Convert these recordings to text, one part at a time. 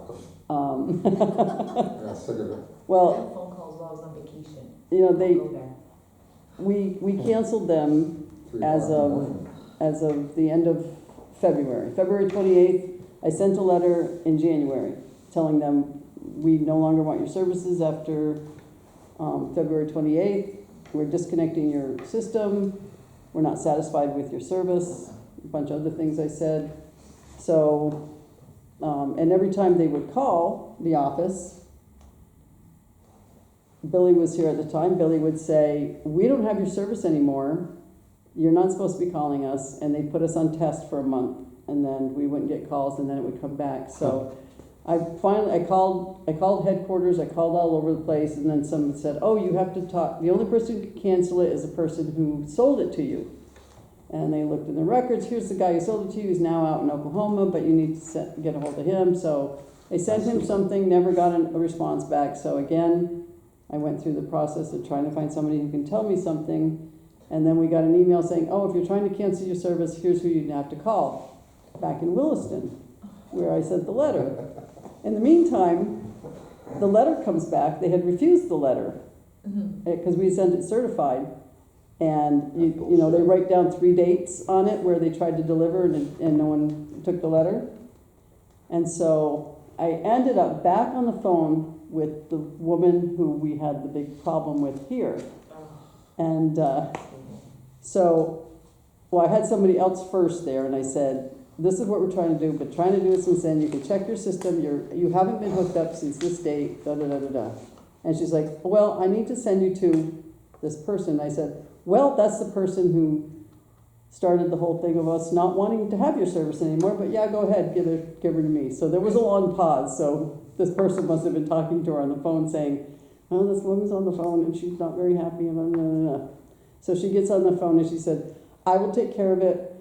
Yeah, sick of it. I Well, have phone calls while I was on vacation. you know, I'll go there. we canceled them 3 As o'clock in the of- morning. as of the end of February. February 28th, I sent a letter in January telling them, we no longer want your services after February 28th. We're disconnecting your system. We're not satisfied with your service. A bunch of other things I said. So, and every time they would call the office, Billy was here at the time, Billy would say, we don't have your service anymore. You're not supposed to be calling us. And they put us on test for a month. And then we wouldn't get calls and then it would come back. So I called headquarters, I called all over the place, and then someone said, oh, you have to talk, the only person who can cancel it is the person who sold it to you. And they looked in the records, here's the guy who sold it to you, he's now out in Oklahoma, but you need to get a hold of him. So they sent him something, never got a response back. So again, I went through the process of trying to find somebody who can tell me something. And then we got an email saying, oh, if you're trying to cancel your service, here's who you have to call, back in Williston, where I sent the letter. In the meantime, the letter comes back, they had refused the letter, because we sent it certified. And, you know, they write down 3 dates on it where they tried to deliver and no one took the letter. And so I ended up back on the phone with the woman who we had the big problem with here. And so, well, I had somebody else first there, and I said, this is what we're trying to do, but trying to do it since then, you can check your system, you haven't been hooked up since this date, da-da-da-da-da. And she's like, well, I need to send you to this person. I said, well, that's the person who started the whole thing of us not wanting to have your service anymore, but yeah, go ahead, give her to me. So there was a long pause, so this person must have been talking to her on the phone saying, oh, this woman's on the phone and she's not very happy, blah, blah, blah, blah. So she gets on the phone and she said, I will take care of it.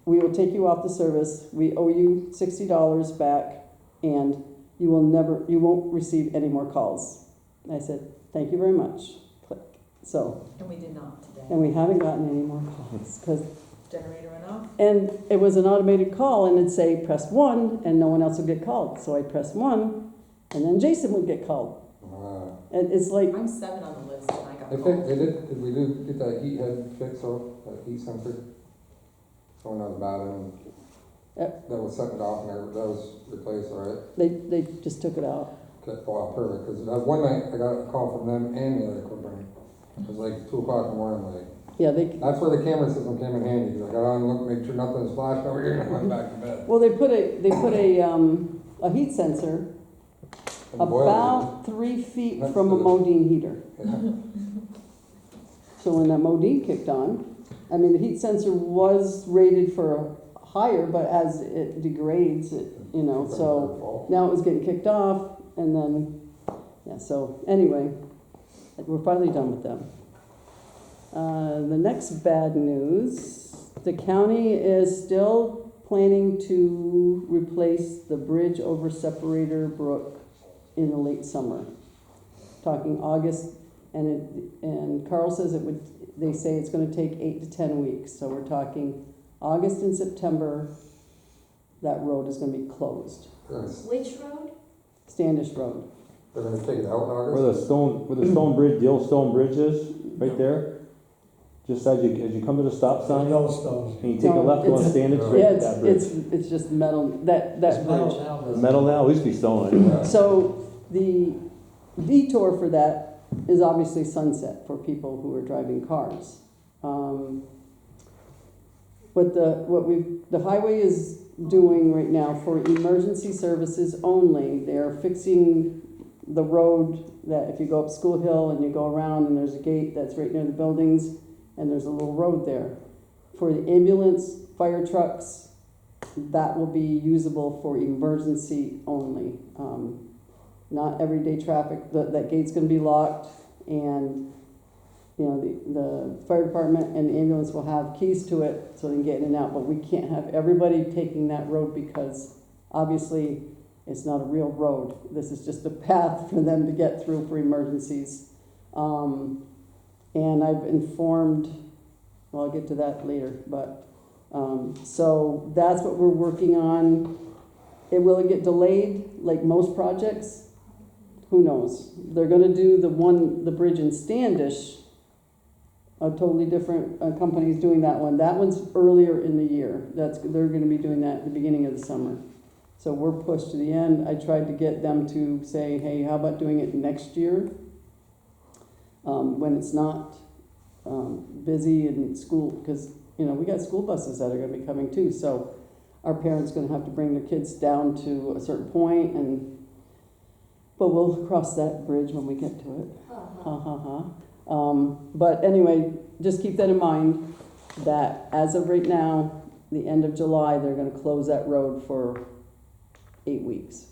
We will take you off the service. We owe you $60 back, and you won't receive any more calls. And I said, thank you very much. Click. So, And we did not today. and we haven't gotten any more calls because, Generator went off. and it was an automated call, and it'd say press 1, and no one else would get called. So I pressed 1, and then Jason would get called. And it's like, I'm 7 on the list and I got They called. did we do get that heat head fixed off, that heat sensor? Going out the bottom, Yep. that was second off, and that was replaced, all right? they just took it out. Okay, well, perfect, because that one night, I got a call from them and the other company. It was like 2 o'clock in the morning, like, Yeah, that's where the camera system came in handy, because I got on and looked, make sure nothing's flashed over here, and I went back to bed. Well, they put a heat sensor And the boiler- about 3 feet That's from a good. Modine heater. Yeah. So when that Modine kicked on, I mean, the heat sensor was rated for higher, but as it degrades, you know, so now it was getting kicked off, and then, yeah, so anyway, we're finally done with them. The next bad news, the county is still planning to replace the bridge over Separator Brook in the late summer. Talking August, and Carl says they say it's gonna take 8 to 10 weeks, so we're talking August and September, that road is gonna be closed. Which road? Standish Road. They're gonna take it out in August? Where the stone bridge, the old stone bridge is, right there. Just as you come to the stop sign, Yellowstone. and you take a No, left on it's- Standish, Yeah, right Yeah, at that bridge. it's just metal, that bridge. Metal now, it used to be stone. Yeah. So the detour for that is obviously Sunset for people who are driving cars. The highway is doing right now for emergency services only, they're fixing the road that if you go up School Hill and you go around and there's a gate that's right near the buildings and there's a little road there. For the ambulance, fire trucks, that will be usable for emergency only. Not everyday traffic, that gate's gonna be locked, and, you know, the fire department and the ambulance will have keys to it so they can get in and out, but we can't have everybody taking that road because obviously it's not a real road. This is just a path for them to get through for emergencies. And I've informed, well, I'll get to that later, but, so that's what we're working on. Will it get delayed? like most projects, who knows? They're gonna do the bridge in Standish, a totally different company's doing that one. That one's earlier in the year. They're gonna be doing that at the beginning of the summer. So we're pushed to the end. I tried to get them to say, hey, how about doing it next year? When it's not busy in school, because, you know, we got school buses that are gonna be coming too. So our parents gonna have to bring their kids down to a certain point, but we'll cross that bridge when we get to it. Ha ha ha. But anyway, just keep that in mind, that as of right now, the end of July, they're gonna close that road for 8 weeks.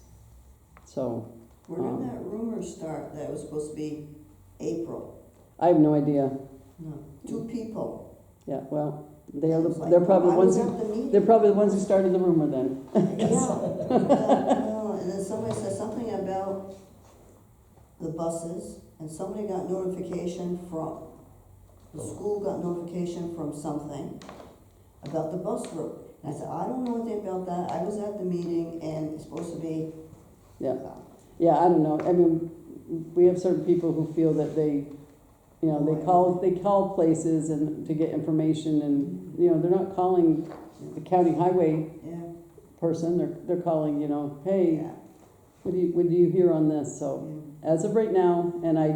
So, Where did that rumor start that it was supposed to be April? I have no idea. No, 2 people. Yeah, well, they're It was like, they're probably the I ones was who, at the meeting. they're probably the ones who started the rumor then. Yeah, no, and then somebody said something about the buses, and somebody got notification from, the school got notification from something about the bus route. And I said, I don't know anything about that, I was at the meeting, and it's supposed to be. Yeah. Yeah, I don't know. I mean, we have certain people who feel that they, you know, they call places and to get information, and, you know, they're not calling the county highway Yeah, person, they're calling, you know, hey, yeah, what do you hear on this? So, yeah. as of right now, and I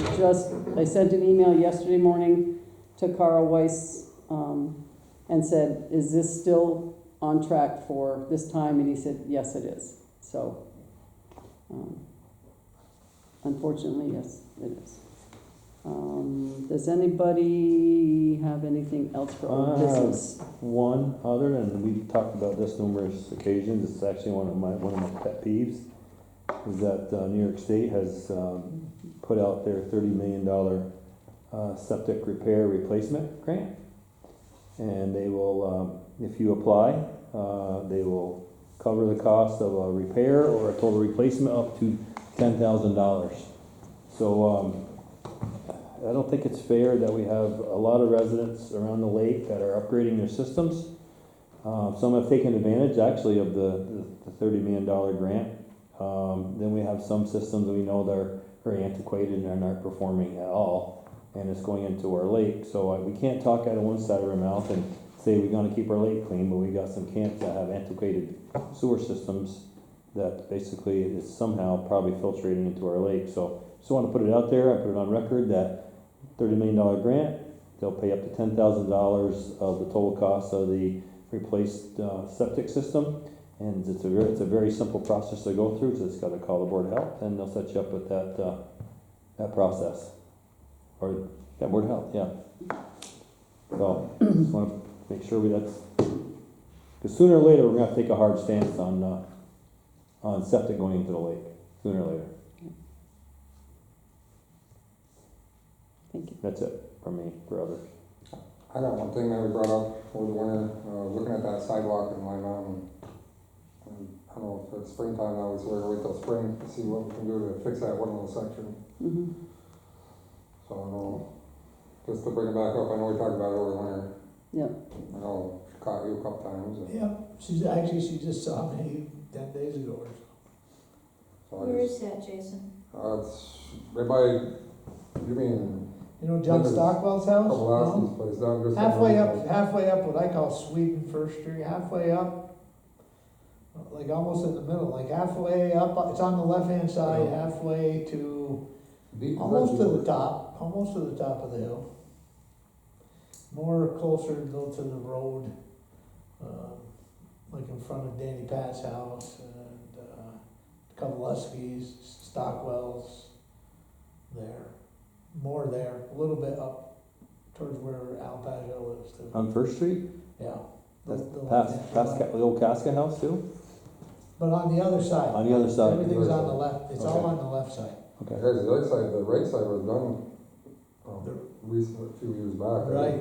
sent an email yesterday morning to Carl Weiss, and said, is this still on track for this time? And he said, yes, it is. So, unfortunately, yes, it is. Does anybody have anything else for old business? One other, and we've talked about this numerous occasions, it's actually one of my pet peeves, is that New York State has put out their $30 million septic repair replacement grant. And they will, if you apply, they will cover the cost of a repair or a total replacement up to $10,000. So I don't think it's fair that we have a lot of residents around the lake that are upgrading their systems. Some have taken advantage actually of the $30 million grant. Then we have some systems that we know that are very antiquated and are not performing at all, and it's going into our lake. So we can't talk out of one side of our mouth and say we're gonna keep our lake clean, but we got some camps that have antiquated sewer systems that basically is somehow probably filtrating into our lake. So just wanna put it out there, I put it on record that $30 million grant, they'll pay up to $10,000 of the total cost of the replaced septic system. And it's a very simple process to go through, so it's gotta call the Board of Health, and they'll set you up with that process. Or, yeah, Board of Health, yeah. So, just wanna make sure because sooner or later, we're gonna take a hard stance on septic going into the lake, sooner or later. Thank you. That's it for me, for others. I got one thing that we brought up over the winter, looking at that sidewalk in Lime Mountain. And I don't know if it's springtime now, so we're gonna wait till spring to see what we can do to fix that one little section. Mhm. So I don't know, just to bring it back up, I know we talked about it over the winter. Yep. I know she caught you a couple times. And Yeah, she just saw me 10 days ago or so. so I Where just- is that, Jason? It's right by, you mean, You know John There's Stockwell's house? couple No? houses, but it's down just. Halfway up what I call Sweden First Street, halfway up, like almost in the middle, like halfway up, it's on the left-hand side, halfway to, Deep, almost to the top of the hill. More closer though to the road, like in front of Danny Pat's house and Kovaleski's, Stockwell's there. More there, a little bit up towards where Al Pageau lives too. On First Street, Yeah. that's The past the old Casca house too? But on the other side. On the other side. Everything's on the left, it's all Okay. on the left side. Okay. Because the other side, the right side was done, recently, a few years back. Right,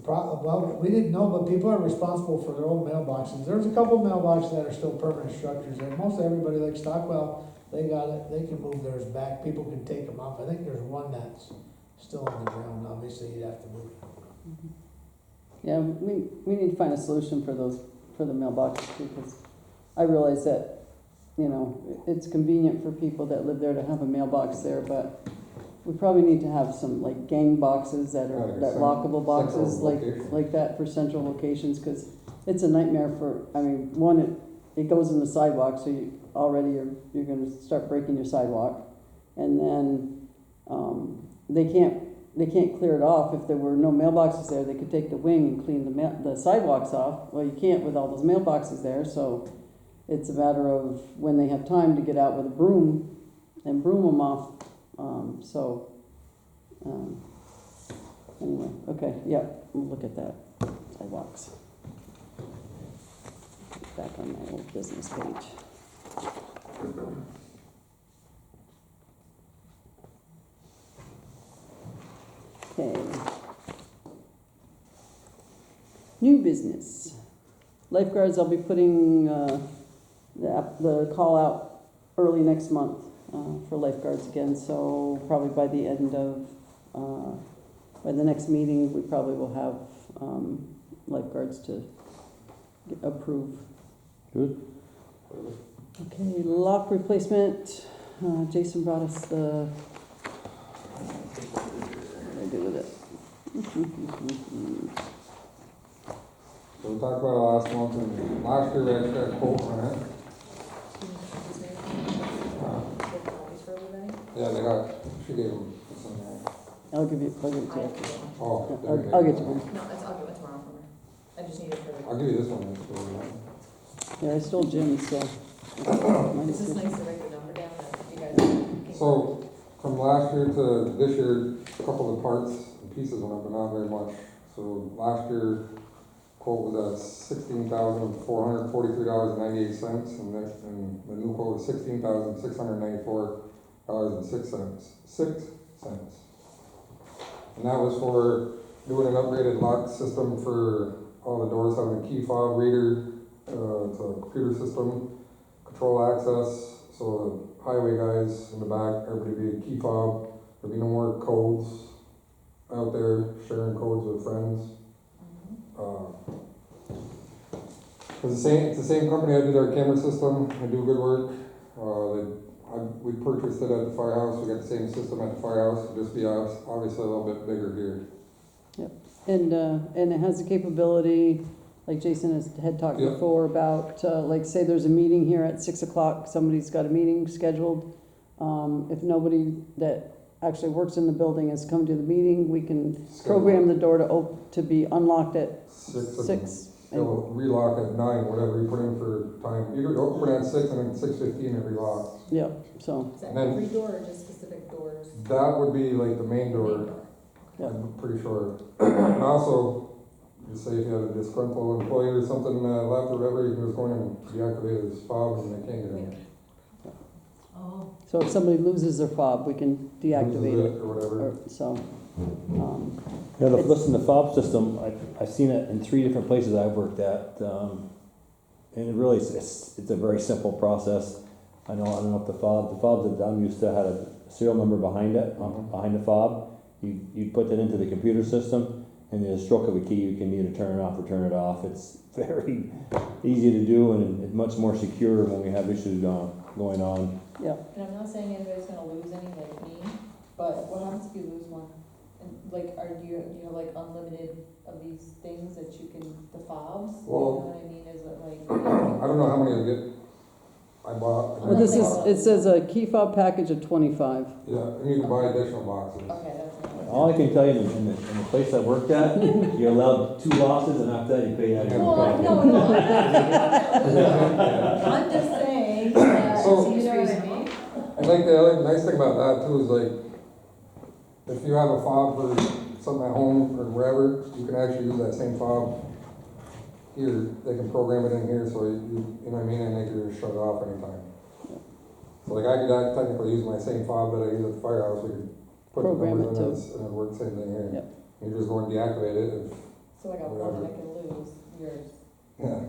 well, we didn't know, but people are responsible for their old mailboxes. There's a couple mailboxes that are still permanent structures, and most everybody like Stockwell, they got it, they can move theirs back, people can take them up. I think there's one that's still on the ground, obviously you'd have to move it. Yeah, we need to find a solution for the mailboxes, because I realize that you know, it's convenient for people that live there to have a mailbox there, but we probably need to have some like gang boxes that Yeah, are, like that cen- lockable boxes, central like, location. like that for central locations, cause it's a nightmare for, I mean, one, it goes in the sidewalk, so you, already you're gonna start breaking your sidewalk. And then, they can't clear it off. If there were no mailboxes there, they could take the wing and clean the sidewalks off. Well, you can't with all those mailboxes there, so it's a matter of when they have time to get out with a broom and broom them off. Anyway, okay, yeah, we'll look at that, sidewalks. Back on my old business page. Okay. New business. Lifeguards, I'll be putting the call out early next month for lifeguards again, so probably by the end of, by the next meeting, we probably will have lifeguards to approve. Good. Okay, lock replacement, Jason brought us the, what do I do with it? So we talked about it last month, and last year we actually got a quote on it. Yeah, they got, she gave them some, I'll give it to you. oh. Yeah, there you I'll go. get you one. No, I'll get one tomorrow from her. I just need it for I'll the. give you this one. It's Yeah, I stole Jim's, so. It's just nice to write the number down that you guys. can- So, from last year to this year, a couple of parts and pieces went up, but not very much. So last year, quote was at $16,443.98, and the new quote was $16,694.06. And that was for doing an upgraded lock system for all the doors, having a key fob reader, it's a computer system, control access, so the highway guys in the back, everybody be a key fob, there'd be no more codes out there sharing codes with friends. It's the same company that did our camera system, they do good work. We purchased it at the firehouse, we got the same system at the firehouse, it'd just be obviously a little bit bigger here. And it has the capability, like Jason had talked Yeah. before about, like say there's a meeting here at 6 o'clock, somebody's got a meeting scheduled. If nobody that actually works in the building has come to the meeting, we can program the door to be unlocked at 6. It'll relock at 9, whatever you put in for time. You could open at 6 and then 6:15 it relocks. Yeah, so, Is that And then- every door or just specific doors? That would be like the main door, Yeah. I'm pretty sure. And also, just say if you had a disgruntled employee or something left or whatever, you can just go in and deactivate his fob and they can't get in. Oh. so if somebody loses their fob, we can deactivate Loses it, or whatever. so. Yeah, listen, the fob system, I've seen it in 3 different places I've worked at, and it really, it's a very simple process. I don't know if the fobs that I'm used to had a serial number behind it, behind the fob. You put that into the computer system, and in a stroke of a key, you can either turn it off or turn it off. It's very easy to do and much more secure when we have issues going on. Yeah, And I'm not saying anybody's gonna lose any like me, but what happens if you lose one? And like, do you have like unlimited of these things that you can, the fobs? Well- You know what I mean, is it like? I don't know how many I get. I bought. well, this is, it says a key fob package of 25. Yeah, and you can buy additional boxes. Okay, that's. All I can tell you, in the place I worked at, you're allowed 2 losses, and after that, you pay that. Well, no, I'm just saying that, So- you know what I mean? And like the other nice thing about that too is like, if you have a fob for something at home or wherever, you can actually use that same fob here. They can program it in here, so you know what I mean, and they can just shut it off anytime. So like I could technically use my same fob that I use at the firehouse, we could put the Program numbers it in too. and it works same thing here. Yep. You just go and deactivate it if, So I got one that I can lose, yours. yeah.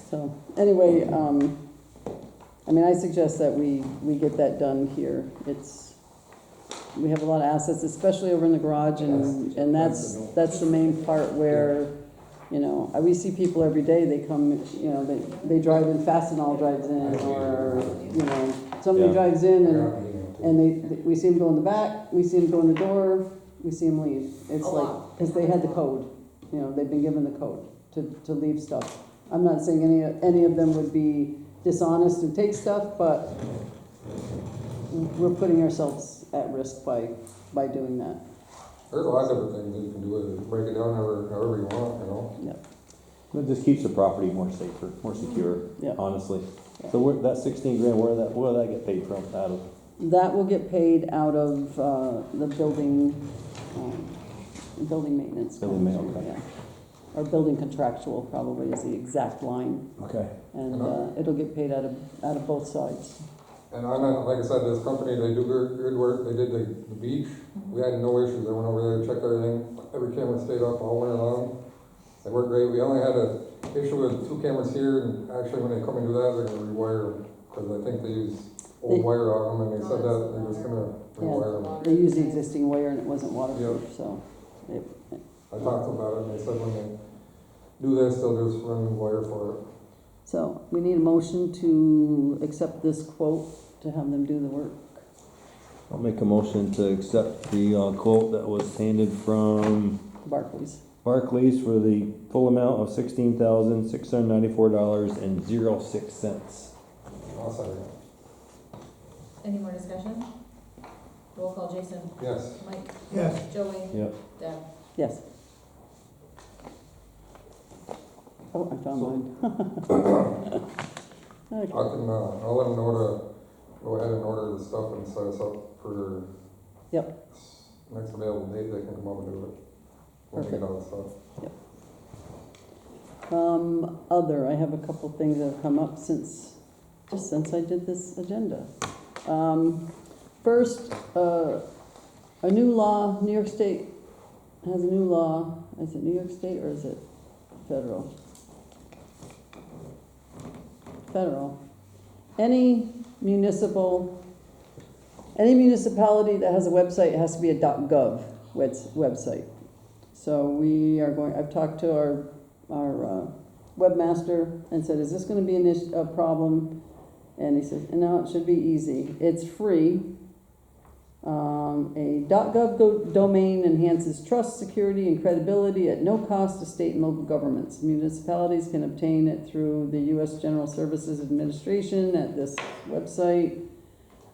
So, anyway, I mean, I suggest that we get that done here. We have a lot of assets, especially over in the garage, and that's the main part where You know, we see people every day, they come, you know, they drive in, Fastenal drives in, or, you know, somebody Yeah. drives in and Yeah. and we see them go in the back, we see them go in the door, we see them leave. It's A like, lot. because they had the code, you know, they've been given the code to leave stuff. I'm not saying any of them would be dishonest and take stuff, but we're putting ourselves at risk by doing that. There's a lot of different things that you can do with it, break it down however you want, you know? It just keeps the property more safer, more secure, Yeah. honestly. So that 16 grand, where will that get paid from, out of? That will get paid out of the building maintenance. Building ma- okay. Yeah. Or building contractual probably is the exact line, Okay. and it'll get paid out of both sides. And I'm not, like I said, this company, they do good work, they did the beach, we had no issues, I went over there, checked everything, every camera stayed up all winter long. They worked great, we only had a issue with 2 cameras here, and actually when they come and do that, they're gonna rewire them, cause I think they use They- old wire on them, and they said that they're just gonna rewire them. They used the existing wire and it wasn't waterproof, so. I talked to them about it, and they said when they do this, they'll just run new wire for it. So we need a motion to accept this quote to have them do the work. I'll make a motion to accept the quote that was handed from Barclays. Barclays for the full amount of $16,694.06. I'll say, Any more discussion? Roll call, Jason. yes. Mike. Yes. Joey. Yep. Deb. Yes. Oh, I found mine. Okay. I'll let them know to go ahead and order the stuff and set us up for. Yep. Next available date, they can come up and do it. When we get all the stuff. I have a couple things that have come up since I did this agenda. First, a new law, New York State has a new law. Is it New York State or is it federal? Federal. Any municipality that has a website has to be a .gov website. So I've talked to our webmaster and said, is this gonna be a problem? And he says, no, it should be easy. It's free. A .gov domain enhances trust, security, and credibility at no cost to state and local governments. Municipalities can obtain it through the U.S. General Services Administration at this website.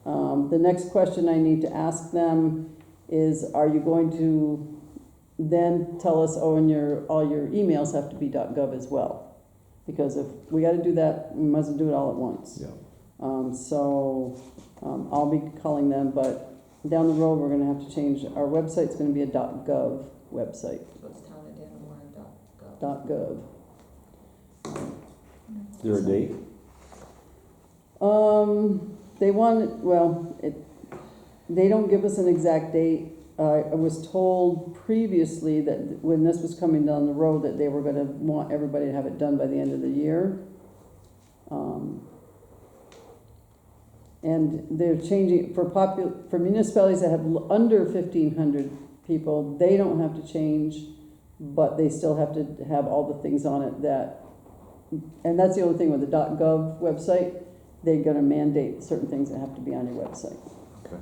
The next question I need to ask them is, are you going to then tell us, oh, and all your emails have to be .gov as well? Because if we gotta do that, we must do it all at once. Yeah. I'll be calling them, but down the road, we're gonna have to change, our website's gonna be a .gov website, So it's townofdannemore.gov. .gov. Is there a date? They don't give us an exact date. I was told previously that when this was coming down the road, that they were gonna want everybody to have it done by the end of the year. And they're changing, for municipalities that have under 1,500 people, they don't have to change, but they still have to have all the things on it and that's the only thing with the .gov website, they're gonna mandate certain things that have to be on your website. Okay.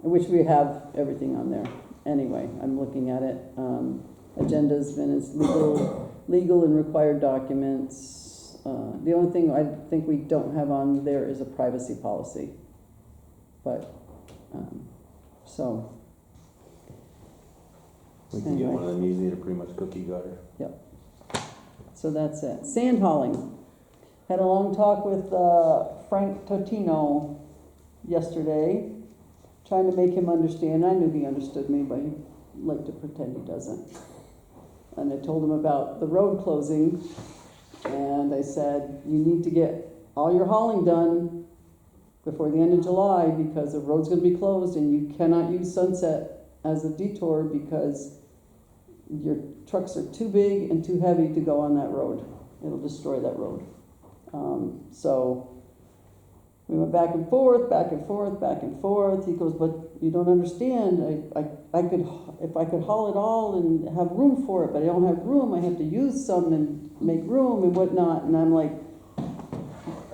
Which we have everything on there. Anyway, I'm looking at it. Agendas, minutes, legal and required documents. The only thing I think we don't have on there is a privacy policy. But, so, We can get Anyway. one of them easy to pretty much cookie cutter. so that's it. Sand hauling. Had a long talk with Frank Totino yesterday, trying to make him understand. I knew he understood me, but he liked to pretend he doesn't. And I told him about the road closing, and I said, you need to get all your hauling done before the end of July, because the road's gonna be closed, and you cannot use Sunset as a detour because your trucks are too big and too heavy to go on that road. It'll destroy that road. So We went back and forth, back and forth, back and forth. He goes, but you don't understand. I could, if I could haul it all and have room for it, but I don't have room. I have to use some and make room and whatnot. And I'm like,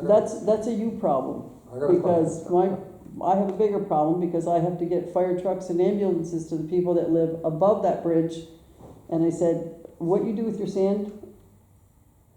that's a you problem. I got a Because question. I have a bigger problem because I have to get fire trucks and ambulances to the people that live above that bridge. And I said, what you do with your sand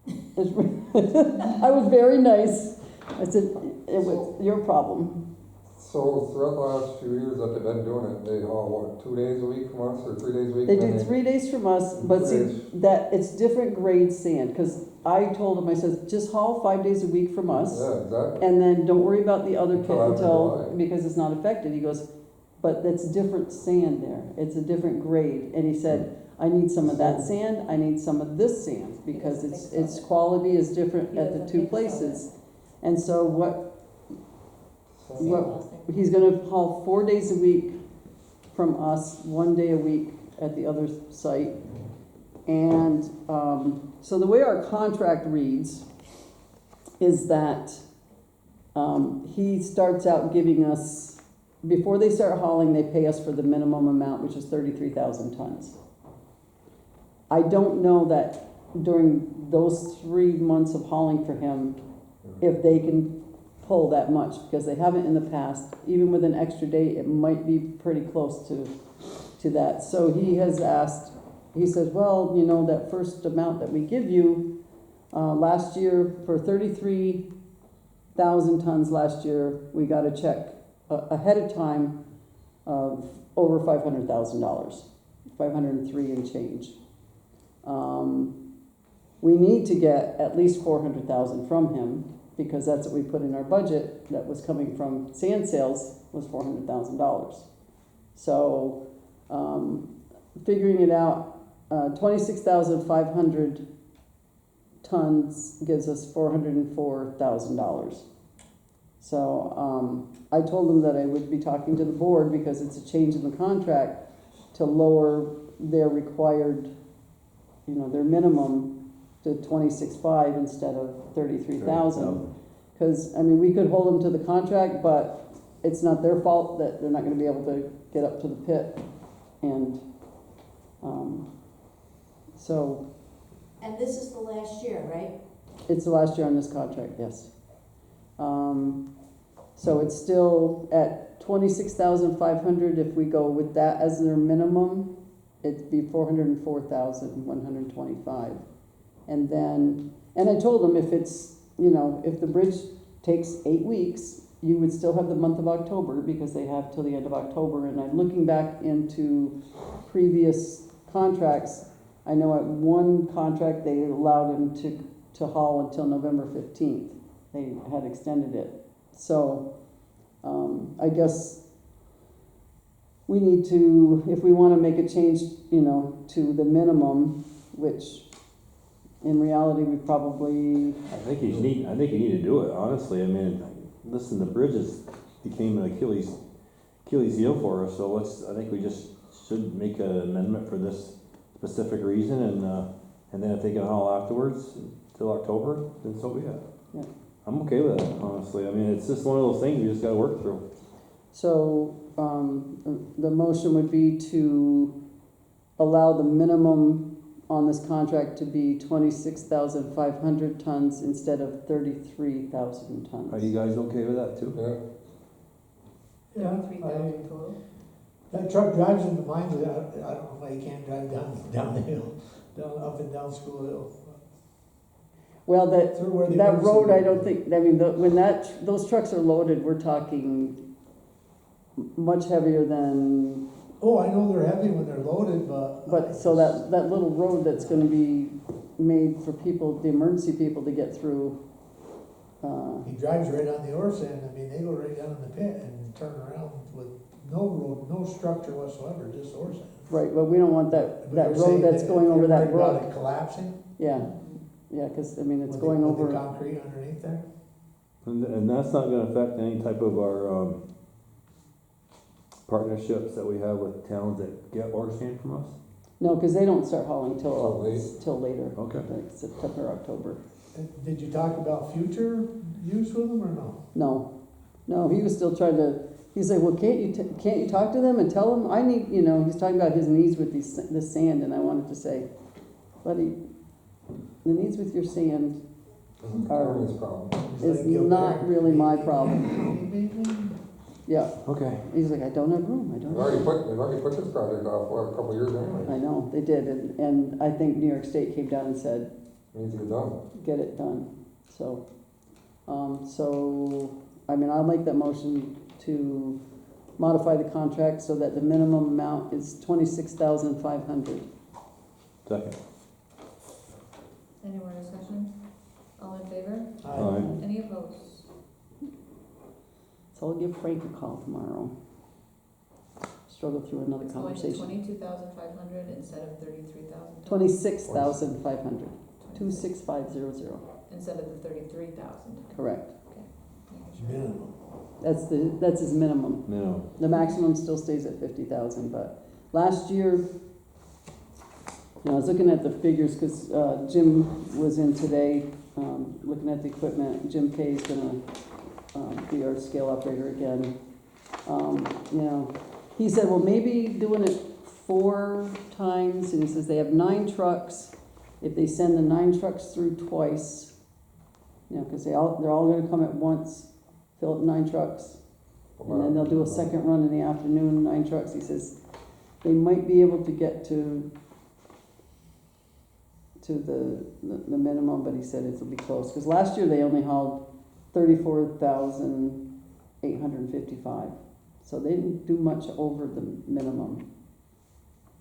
is, I was very nice. I said, it was your problem. So throughout the last few years that they've been doing it, they haul, what, 2 days a week from us, or 3 days a week? They and do then 3 days from us, but 3 see, days. that, it's different grade sand, cause I told him, I said, just haul 5 days a week from us. Yeah, exactly. And then don't worry about the other pit Until after until, July. because it's not affected. He goes, but that's different sand there. It's a different grade. And he said, I need some of that sand, I need some of this sand, because doesn't its, mix its quality is different He at the doesn't two mix places. And so what Same What- last name. he's gonna haul 4 days a week from us, 1 day a week at the other site. And, so the way our contract reads is that, he starts out giving us, before they start hauling, they pay us for the minimum amount, which is 33,000 tons. I don't know that during those 3 months of hauling for him, if they can pull that much, because they haven't in the past. Even with an extra day, it might be pretty close to that. So he has asked, he says, well, you know, that first amount that we give you, last year for 33,000 tons last year, we got a check ahead of time of over $500,000, 503 and change. We need to get at least 400,000 from him, because that's what we put in our budget that was coming from sand sales was $400,000. So, figuring it out, 26,500 tons gives us $404,000. So, I told them that I would be talking to the board, because it's a change in the contract, to lower their required, you know, their minimum to 26.5 instead of 33,000. Because, I mean, we could hold them to the contract, but it's not their fault that they're not gonna be able to get up to the pit. And, so, And this is the last year, right? it's the last year on this contract, yes. So it's still at 26,500. If we go with that as their minimum, it'd be 404,125. And then, and I told them, if it's, you know, if the bridge takes 8 weeks, you would still have the month of October, because they have till the end of October. And I'm looking back into previous contracts. I know at one contract, they allowed him to haul until November 15th. They had extended it. So, I guess we need to, if we want to make a change, you know, to the minimum, which in reality, we probably, I think you need to do it, honestly. I mean, listen, the bridges became an Achilles heel for us, so I think we just should make an amendment for this specific reason, and then if they can haul afterwards till October, then so be it. Yeah. I'm okay with that, honestly. I mean, it's just one of those things we just gotta work through. so, the motion would be to allow the minimum on this contract to be 26,500 tons instead of 33,000 tons. Are you guys okay with that too? Yeah, Yeah, 33,000 total. that truck drives into mines, I don't know why you can't drive down the hill, up and down School Hill. Well, Through where the that emergency road, I room don't is. think, I mean, when those trucks are loaded, we're talking much heavier than, Oh, I know they're heavy when they're loaded, but. so that little road that's gonna be made for people, the emergency people to get through, He drives right on the ore sand, I mean, they go right down in the pit and turn around with no road, no structure whatsoever, just ore sand. right, but we don't want that But you're road saying that's going over that you're worried about brook. it collapsing? Yeah, cause, I mean, it's With going the- with over. the concrete underneath there? And that's not gonna affect any type of our, partnerships that we have with towns that get ore sand from us? No, because they don't start hauling Till late. till later, Okay. like September, October. Did you talk about future use with them or no? No, No, he was still trying to, he's like, well, can't you talk to them and tell them, I need, he's talking about his needs with the sand, and I wanted to say, buddy, the needs with your sand Isn't the county's problem. is not really my problem. Yeah, Okay. he's like, I don't have room, I don't have room. They've already put this project off for a couple of years anyway. I know, they did, and I think New York State came down and said, It needs to get done. get it done, so, I'll make that motion to modify the contract so that the minimum amount is $26,500. Second. Any more discussion? All in favor? Aye. Any opposed? So I'll give Frank a call tomorrow. Struggle through another It's going to conversation. 22,500 instead of 33,000. 26,500, 26500, Instead of the 33,000. correct. Making sure. Minimum. That's his minimum. No. The maximum still stays at 50,000, but last year, I was looking at the figures, cause, Jim was in today, looking at the equipment. Jim Kay's gonna, be our scale operator again. He said, well, maybe doing it 4 times, and he says they have 9 trucks. If they send the 9 trucks through twice, cause they're all gonna come at once, fill up 9 trucks, and then they'll do a second run in the afternoon, 9 trucks. He says they might be able to get to the minimum, but he said it'll be close. Because last year they only hauled 34,855. So they didn't do much over the minimum.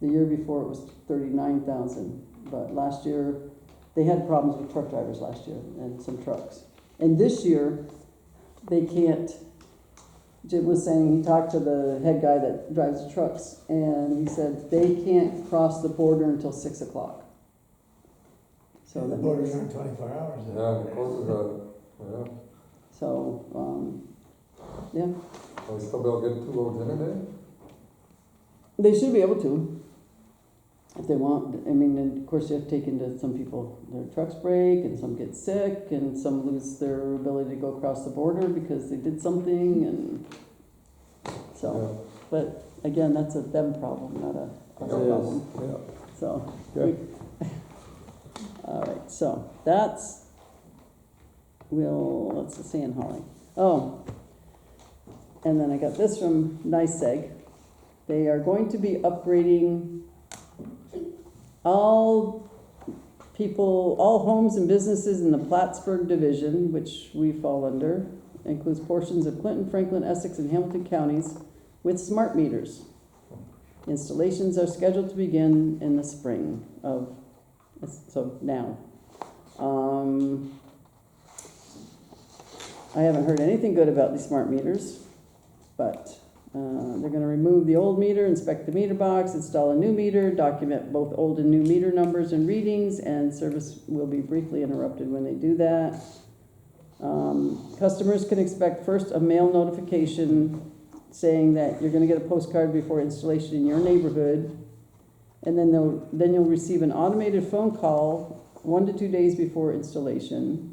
The year before it was 39,000. But last year, they had problems with truck drivers last year and some trucks. And this year, they can't, Jim was saying, he talked to the head guy that drives the trucks, and he said they can't cross the border until 6 o'clock. So The that borders means, aren't 24 hours. then. Yeah, the closest, yeah. so, yeah, Will we still be able to get 2 loads in a day? they should be able to, if they want. I mean, and of course you have to take into some people, their trucks break, and some get sick, and some lose their ability to go across the border because they did something, and so, but again, that's a them problem, not a us It is, problem. yeah. So, Okay. all right, so that's, what's the sand hauling? Oh, and then I got this from NYSEG. They are going to be upgrading all homes and businesses in the Plattsburgh division, which we fall under, includes portions of Clinton, Franklin, Essex, and Hamilton counties, with smart meters. Installations are scheduled to begin in the spring of, so now. I haven't heard anything good about these smart meters, but they're gonna remove the old meter, inspect the meter box, install a new meter, document both old and new meter numbers and readings, and service will be briefly interrupted when they do that. Customers can expect first a mail notification saying that you're gonna get a postcard before installation in your neighborhood, and then you'll receive an automated phone call 1 to 2 days before installation.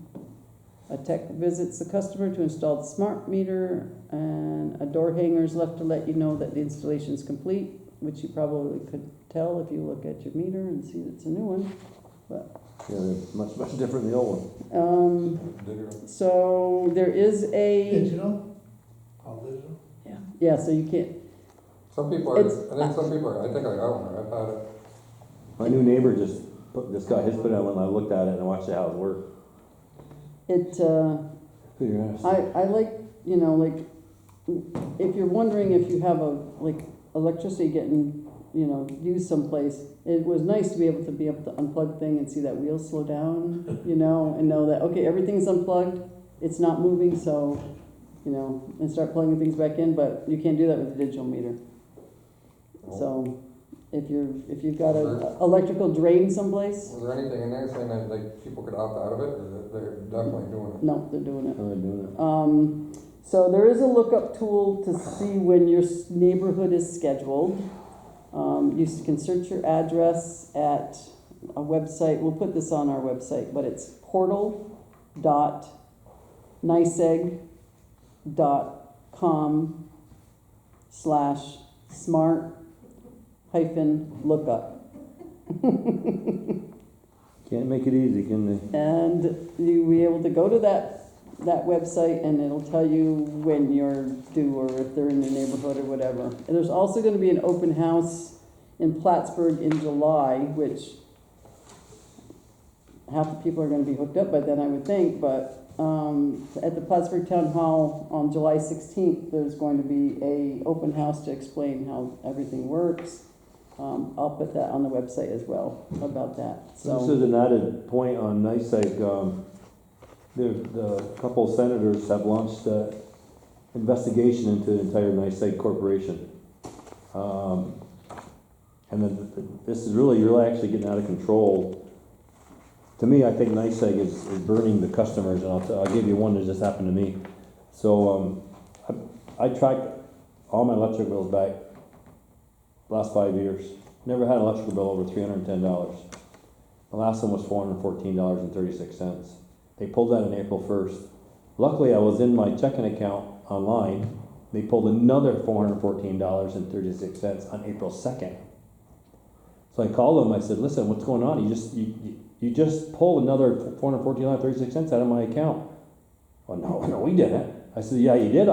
A tech visits the customer to install the smart meter, and a door hanger is left to let you know that the installation is complete, which you probably could tell if you look at your meter and see it's a new one. But Yeah, they're much, much different than the old one. Digital. so there is a Digital? All digital? yeah. So you can't. Some people are, It's- I think some people are, I think I got one, I've had it. My new neighbor just got his put on when I looked at it and I watched how it worked. Figure out. I like, like, if you're wondering if you have electricity getting, used someplace, it was nice to be able to unplug thing and see that wheel slow down, and know that, okay, everything's unplugged, it's not moving, so, and start plugging things back in, but you can't do that with a digital meter. So, if you've got an electrical drain someplace, Was there anything in there saying that, like, people could opt out of it, or that they're definitely doing it? no, they're doing it. How they're doing it. So there is a lookup tool to see when your neighborhood is scheduled. You can search your address at a website, we'll put this on our website, but it's portal.nyseg.org. NYSEG.com/smart-lookup. Can't make it easy, can they? And you'll be able to go to that website and it'll tell you when you're due or if they're in the neighborhood or whatever. And there's also gonna be an open house in Plattsburgh in July, which half the people are gonna be hooked up by then, I would think, but, at the Plattsburgh Town Hall on July 16th, there's going to be a open house to explain how everything works. I'll put that on the website as well about that, This so. is an added point on NICEAG. The couple of senators have launched an investigation into the entire NICEAG corporation. And then this is really actually getting out of control. To me, I think NICEAG is burning the customers, and I'll give you one that just happened to me. So I tracked all my electric bills back last 5 years. Never had an electrical bill over $310. The last one was $414.36. They pulled that on April 1st. Luckily, I was in my checking account online. They pulled another $414.36 on April 2nd. So I called them. I said, "Listen, what's going on? You just pulled another $414.36 out of my account." "Oh no, we didn't." I said, "Yeah, you did.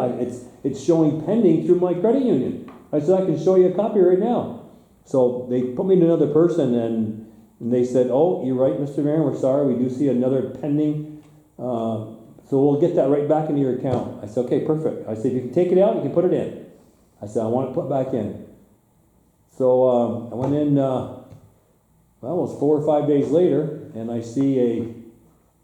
It's showing pending through my credit union." I said, "I can show you a copy right now." So they put me to another person, and they said, "Oh, you're right, Mr. Mayor. We're sorry. We do see another pending. So we'll get that right back into your account." I said, "Okay, perfect." I said, "If you can take it out, you can put it in." I said, "I want it put back in." So I went in, well, it was 4 or 5 days later, and I see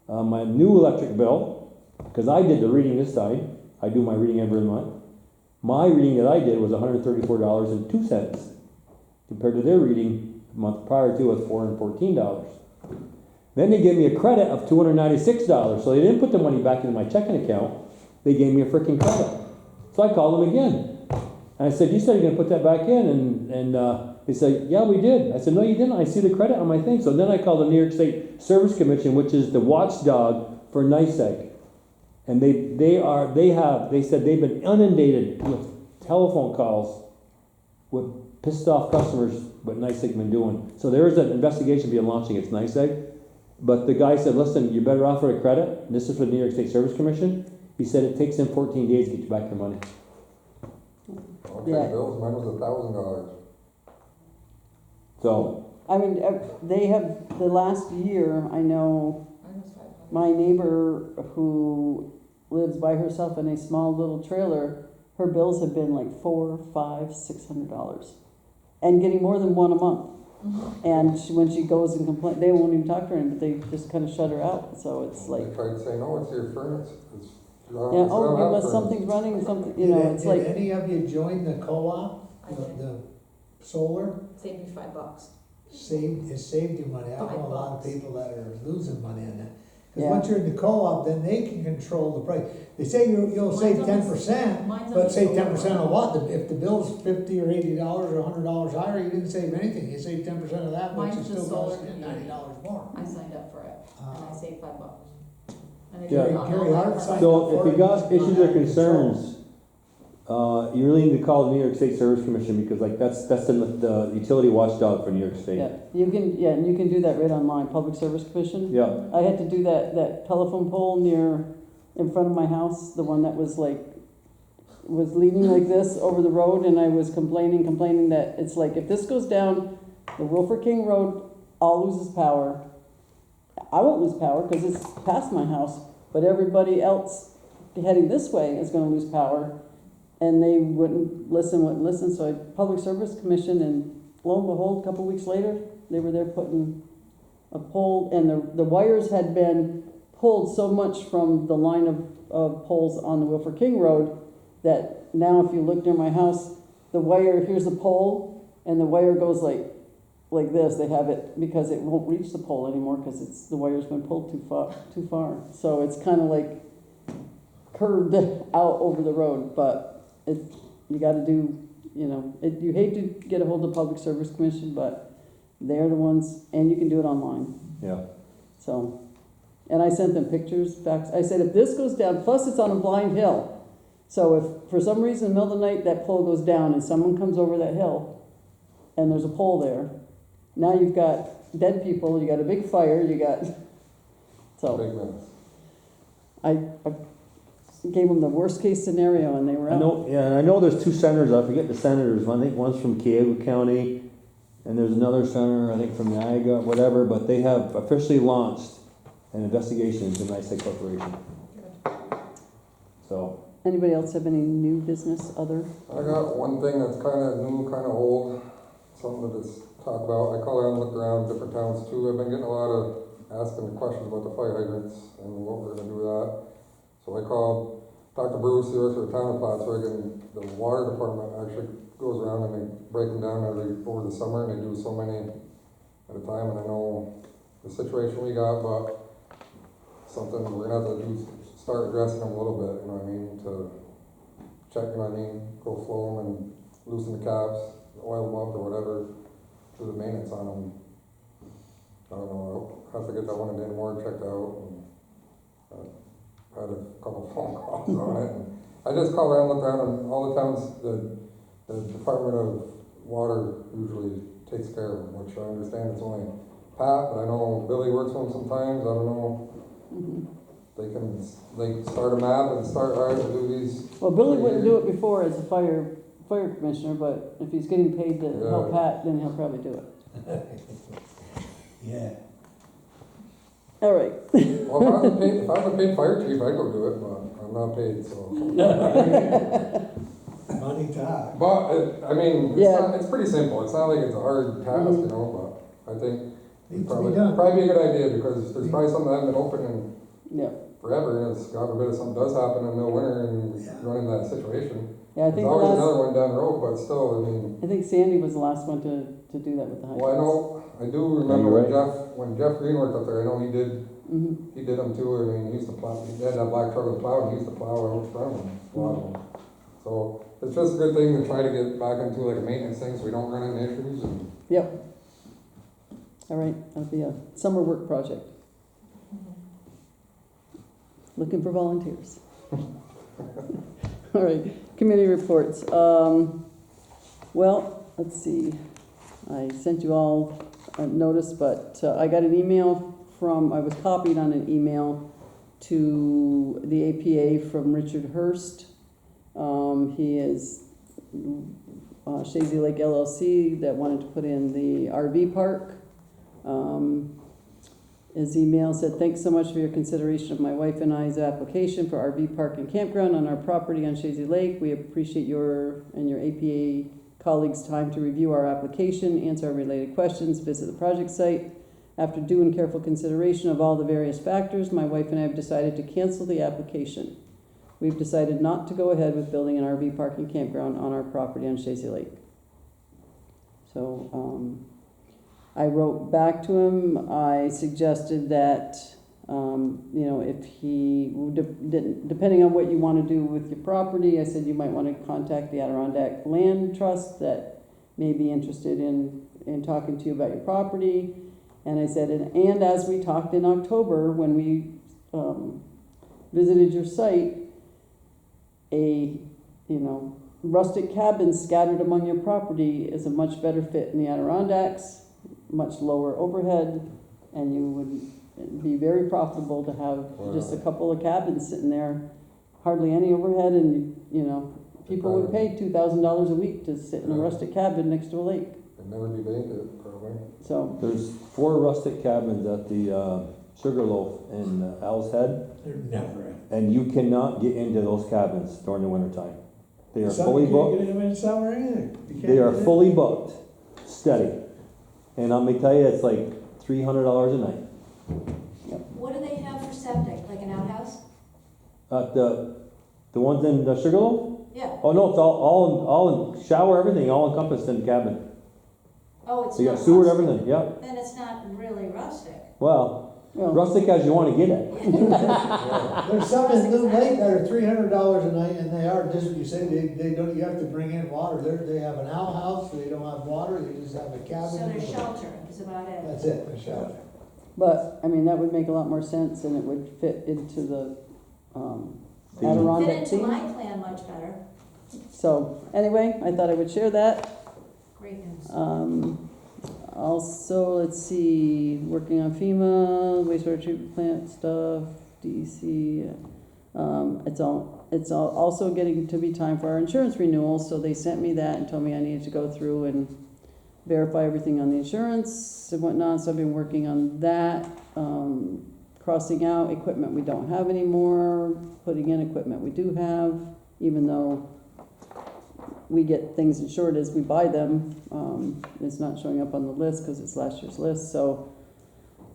my new electric bill, because I did the reading this time. I do my reading every month. My reading that I did was $134.02, compared to their reading the month prior to was $414. Then they gave me a credit of $296, so they didn't put the money back into my checking account. They gave me a freaking credit. So I called them again. And I said, "You said you're going to put that back in," and they said, "Yeah, we did." I said, "No, you didn't. I see the credit on my thing." So then I called the New York State Service Commission, which is the watchdog for NICEAG. And they said they've been inundated with telephone calls with pissed off customers what NICEAG been doing. So there is an investigation being launched against NICEAG. But the guy said, "Listen, you're better off for a credit." This is for the New York State Service Commission. He said it takes them 14 days to get you back your money. Okay, Yeah. bills, mine was $1,000. So, I mean, they have, the last year, I know Mine was 500. my neighbor who lives by herself in a small little trailer, her bills have been like $400, $500, $600, and getting more than one a month. And when she goes and complains, they won't even talk to her, but they just kind of shut her out. So it's like, They tried to say, "No, it's your furnace. It's, yeah, oh, you must, something's running, something, you know, it's Did like, any of you join the co-op, I did. the solar? Saved me $5. It saved you money. I know a lot of $5. people that are losing money on that. Cause Yeah. once you're in the co-op, then they can control the price. They say you'll save Mine's on the- 10%, mine's on but the save solar 10% one. of what? If the bill's $50 or $80 or $100 higher, you didn't save anything. You saved 10% of that, but Mine's you the still solar cost you $90 more. I signed up for it, and I saved $5. And I Yeah. did it on Gary all Hart my signed cards. so if you got issues or concerns, you really need to call the New York State Service Commission, because like that's the utility watchdog for New York State. yeah, and you can do that right online, Public Service Commission. Yeah. I had to do that telephone pole in front of my house, the one that was leaning like this over the road, and I was complaining that it's like, if this goes down the Wilford King Road, I'll lose this power. I won't lose power because it's past my house, but everybody else heading this way is gonna lose power. And they wouldn't listen, so I, Public Service Commission, and lo and behold, a couple weeks later, they were there putting a pole, and the wires had been pulled so much from the line of poles on the Wilford King Road that now if you look near my house, the wire, here's the pole, and the wire goes like this. They have it because it won't reach the pole anymore because the wire's been pulled too far. So it's kind of like curved out over the road, but you got to do, you hate to get a hold of Public Service Commission, but they're the ones, and you can do it online. Yeah. So, and I sent them pictures, facts. I said, if this goes down, plus it's on a blind hill, So if for some reason in the middle of the night that pole goes down and someone comes over that hill and there's a pole there, now you've got dead people, you got a big fire, you got, so Big mess. I gave them the worst case scenario and they were I out. know, yeah, and I know there's two senators, I forget the senators, I think one's from Cuyahoga County, and there's another senator, I think from Niagara, whatever, but they have officially launched an investigation into NICEAG Corporation. So, Anybody else have any new business other? I got one thing that's kinda new, kinda old, something to just talk about. I call around, look around different towns too. I've been getting a lot of asking questions about the fire hydrants and what we're gonna do with that. So I called Dr. Bruce, the earth for the town of Plattsburgh, and the water department actually goes around and they break them down over the summer, and they do so many at a time. And I know the situation we got, but something we're gonna have to do, start addressing them a little bit, you know what I mean, to check, you know what I mean, go flow them and loosen the caps, oil them up or whatever, do the maintenance on them. I don't know, I'll have to get that one in Danmore checked out, and had a couple phone calls on it. And I just called around, looked around, and all the towns, the Department of Water usually takes care of them, which I understand it's only Pat, but I know Billy works with them sometimes, I don't know. They can, start a map and start, all right, we'll do these. Well, Billy wouldn't do it before as a fire commissioner, but if he's getting paid to help Yeah. Pat, then he'll probably do it. Yeah. All right. Well, if I was a paid fire chief, I'd go do it, but I'm not paid, so. Money talk. But, I mean, Yeah. it's pretty simple, it's not like it's a hard task, you know, but I think Needs to probably, be done. probably be a good idea, because there's probably something that hasn't been open in Yeah, forever, and it's, God forbid, if something does happen in the middle of winter and Yeah. run into that situation. yeah, I There's think the always last, another one down the road, but still, I mean, I think Sandy was the last one to do that with the hydrants. well, I know, I do remember you're when Jeff Green worked up there, I know he did them too. I mean, he used to plow, he had that black truck with the plow, and he used to plow out front of them, a lot of them. So, it's just a good thing to try to get back into like a maintenance thing, so we don't run into issues, and Yep. All right, that'll be a summer work project. Looking for volunteers. All right, committee reports. Well, let's see. I sent you all a notice, but I got an email I was copied on an email to the APA from Richard Hurst. He is Shazy Lake LLC that wanted to put in the RV park. His email said, "Thanks so much for your consideration of my wife and I's application for RV park and campground on our property on Shazy Lake. We appreciate your and your APA colleagues' time to review our application, answer our related questions, visit the project site. After due and careful consideration of all the various factors, my wife and I have decided to cancel the application. We've decided not to go ahead with building an RV park and campground on our property on Shazy Lake." So, I wrote back to him. I suggested that, if he, depending on what you want to do with your property, I said you might want to contact the Adirondack Land Trust that may be interested in talking to you about your property. And I said, and as we talked in October when we visited your site, rustic cabins scattered among your property is a much better fit in the Adirondacks, much lower overhead, and you would be very profitable to have just a couple of cabins sitting there, hardly any overhead, and people would pay $2,000 a week to sit in a rustic cabin next to a lake. it'd never be painted, probably. So, there's 4 rustic cabins at the Sugarloaf in Owl's Head, They're never. and you cannot get into those cabins during the wintertime. They are Summer, fully you can't booked. get them in summer either. You can't They are get in. fully booked, steady. And I'm gonna tell you, it's like $300 a night. What do they have for septic, like an outhouse? The ones in the Sugarloaf? Yeah. Oh, no, it's all in shower, everything, all encompassed in the cabin. Oh, it's So you not got sewer, rustic. everything, yep. Then it's not really rustic. Well, well, rustic as you wanna get it. There's some in Loon Lake that are $300 a night, and they are, just what you say, they don't, you have to bring in water. They have an outhouse, they don't have water, they just have a cabin. So there's shelter, is about it. That's it, the shelter. but, that would make a lot more sense, and it would fit into the Theme. Adirondack Fit into theme. my plan much Much better. So, anyway, I thought I would share that. Great news. Also, let's see, working on FEMA, wastewater treatment plant stuff, DEC. It's also getting to be time for our insurance renewal, so they sent me that and told me I needed to go through and verify everything on the insurance and whatnot, so I've been working on that. Crossing out equipment we don't have anymore, putting in equipment we do have, even though we get things insured as we buy them. It's not showing up on the list because it's last year's list. So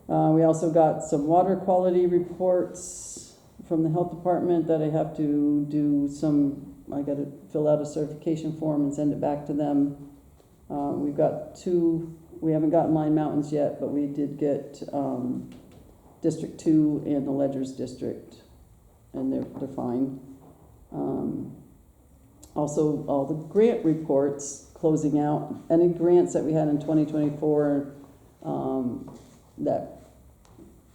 we also got some water quality reports from the health department that I have to do I got to fill out a certification form and send it back to them. We've got we haven't gotten Line Mountains yet, but we did get District 2 and the Ledgers District, and they're fine. Also, all the grant reports closing out, any grants that we had in 2024 that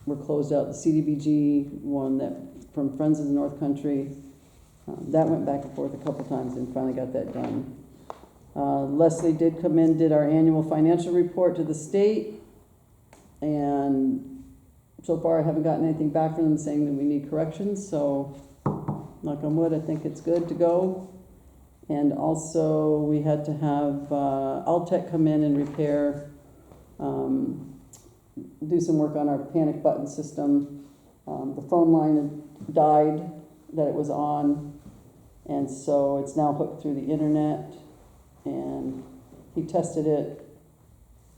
were closed out, the CDBG one that from Friends of the North Country, that went back and forth a couple times and finally got that done. Leslie did come in, did our annual financial report to the state, and so far I haven't gotten anything back from them saying that we need corrections, so knock on wood, I think it's good to go. And also, we had to have Altech come in and repair, do some work on our panic button system. The phone line had died that it was on, and so it's now hooked through the internet. And he tested it,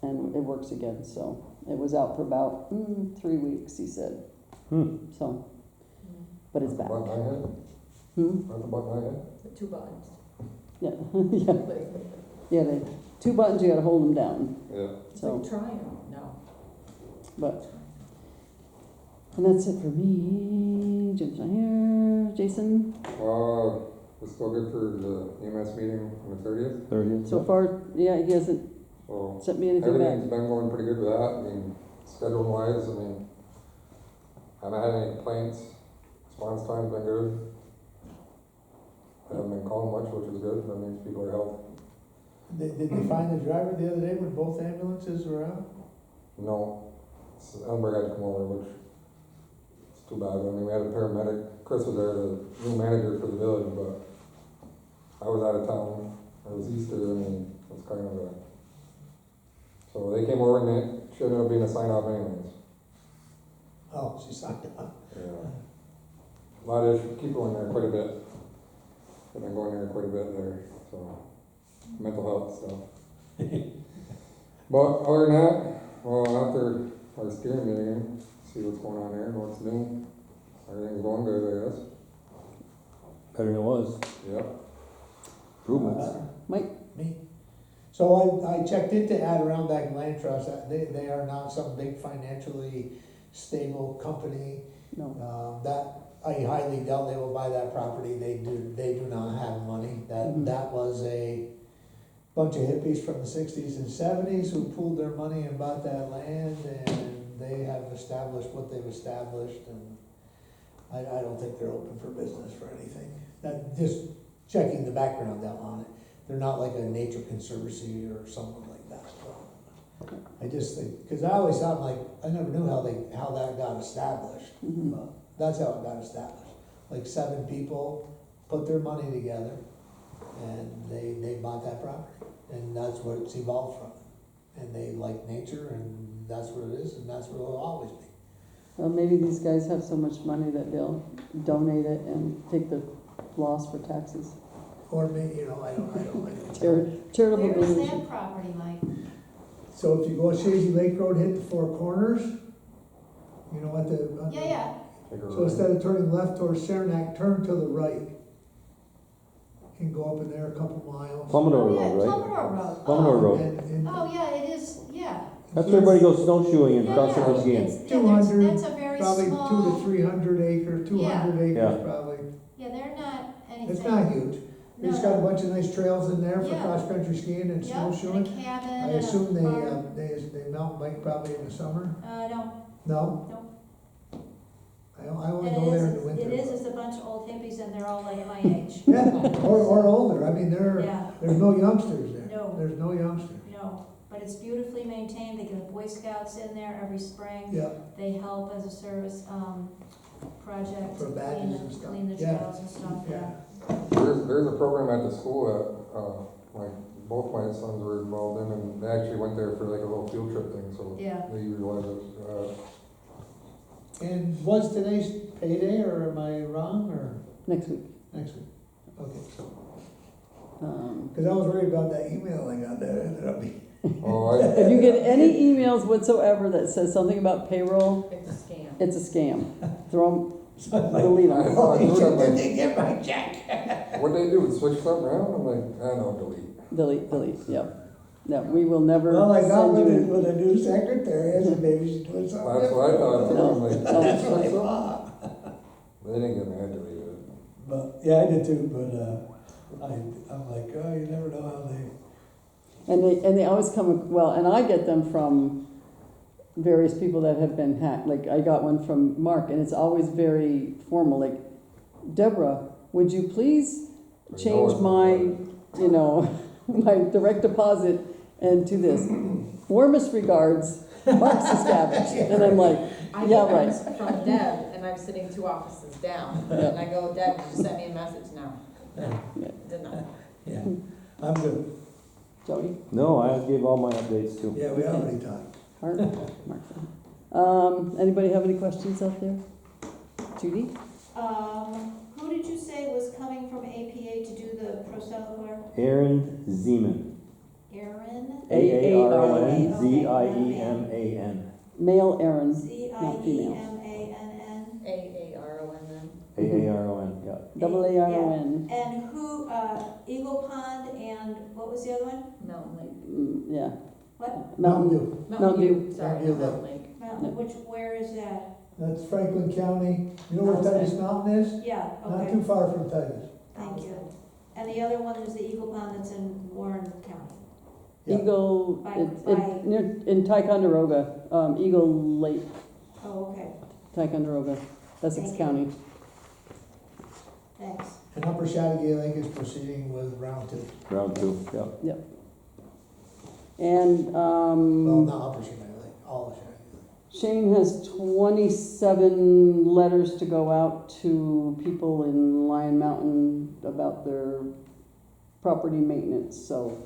and it works again. So it was out for about 3 weeks, he said. So, but it's back. Button I had? Not the button I had? The 2 buttons. Yeah, yeah. The 2 buttons, you gotta hold them down. Yeah. It's So, like trying, no. but, and that's it for me. Jim's not here. Jason, We're still good for the EMS meeting on the 30th. 30th. so far, yeah, he hasn't So sent me anything back. everything's been going pretty good with that. I mean, schedule wise, I mean, I haven't had any complaints. Response time's been good. I haven't been calling much, which is good. That means people are healthy. Did they find the driver the other day when both ambulances were out? No, Ellenberg had to come over, which is too bad. I mean, we had a paramedic. Chris was there, the new manager for the village, but I was out of town. It was Easter, I mean, it was kind of a... So they came over and it should end up being a sign-off anyways. Oh, she signed up. Yeah. A lot of people in there quite a bit. I've been going there quite a bit there, so mental health stuff. But other than that, well, after our steering meeting, see what's going on there and what's new. Everything's going good, I guess. Better than it was. Yep. Improvements. Me. So I checked into Adirondack Land Trust. They are not some big financially stable company. No. That I highly doubt they will buy that property. They do not have money. That was a bunch of hippies from the 60s and 70s who pooled their money and bought that land, and they have established what they've established, and I don't think they're open for business for anything. That, just checking the background out on it. They're not like a nature conservancy or something like that. So I just think, because I always thought, like, I never knew how that got established. But that's how it got established. Like 7 people put their money together and they bought that property. And that's what it's evolved from. And they like nature, and that's what it is, and that's what it'll always be. Well, maybe these guys have so much money that they'll donate it and take the loss for taxes. Or maybe, I don't. Charitable Where is donation. that property, Mike? So if you go Shazy Lake Road, hit the 4 corners, you know, Yeah. So instead of turning left towards Saranac, turn to the right. And go up in there a couple miles. Plummer Oh, yeah, Road, right? Plummer Road. Plummer Oh. Road. And Oh, yeah, it is, yeah. That's where everybody goes snowshoeing and Yeah, crossing yeah. Michigan. It's- yeah, 200, That's a very probably small. 200 to 300 acre, 200 Yeah. acres probably. Yeah, they're not anything. It's not huge. They just got a bunch of nice trails in there for Yeah. cross-country skiing and Yep, snowshoeing. and a cabin I and a assume they barn. mountain bike probably in the summer? No. No? No. I only And go there in the it winter. is just a bunch of old hippies and and they're all like my age. Yeah, or older, I mean, Yeah, there's no youngsters there. No. There's no youngsters, no, but it's beautifully maintained, they get Boy Scouts in there every spring. yeah, They help as a service, project For to badges and stuff. clean the Yeah. trails and stuff, yeah. yeah. There's a program at the school that, like, both my sons were involved in, and they actually went there for like a little field trip thing, so Yeah. they utilize it. And was today's payday, or am I wrong, or Next week. next week? Okay, Um, cause I was worried about that email I got that ended up being. Oh, If you get any emails whatsoever that says something about payroll, It's a scam. it's a scam. Throw them, delete them. Did they get my check? What'd they do, switch something around? I'm like, I know, delete. Delete, yep. No, we will never Well, I got send with you. a new secretary, I said maybe she's doing something That's what I thought too, No, I'm like, no. That's what I switch something? thought. They didn't get mad, deleted it. But, yeah, I did too, but, I'm like, oh, you never know how they. And they always come, well, and I get them from various people that have been hacked. Like, I got one from Mark, and it's always very formal, like, Deborah, would you please change my, you know, my direct deposit and to this? Warmest regards, Mark Saskavich. And I'm like, I yeah, get right. them from Deb, and I'm sitting 2 offices down, and I go, Deb, you sent me a message now. Did not. Yeah, I'm good. Jody, No, I gave all my updates too. Yeah, we already talked. Hart, Mark. Anybody have any questions out there? Judy? Who did you say was coming from APA to do the Procel Aaron Zeman. Aaron? AARON Male Aaron, not female. ZIEMANN. AARON then. AARON, yeah. AARON. And who, Eagle Pond and what was the other one? Mountain Lake. Yeah. What? Mountain, Dew. Mountain View. Sorry, Mountain View Mountain Lake. Where is that? That's Franklin County, you know where Titus Mountain is? Yeah, Not okay, too far from Titus. thank you. And the other one is the Eagle Pond that's in Warren County. Yeah. Eagle, in Ticonderoga, Eagle Lake, Oh, okay, Ticonderoga, Essex Thank you. County. thanks. And Upper Chattagay Lake is proceeding with round 2. Round 2, yeah. And, Well, not Upper Chattagay Lake, all of Chattagay Lake. Shane has 27 letters to go out to people in Lion Mountain about their property maintenance, so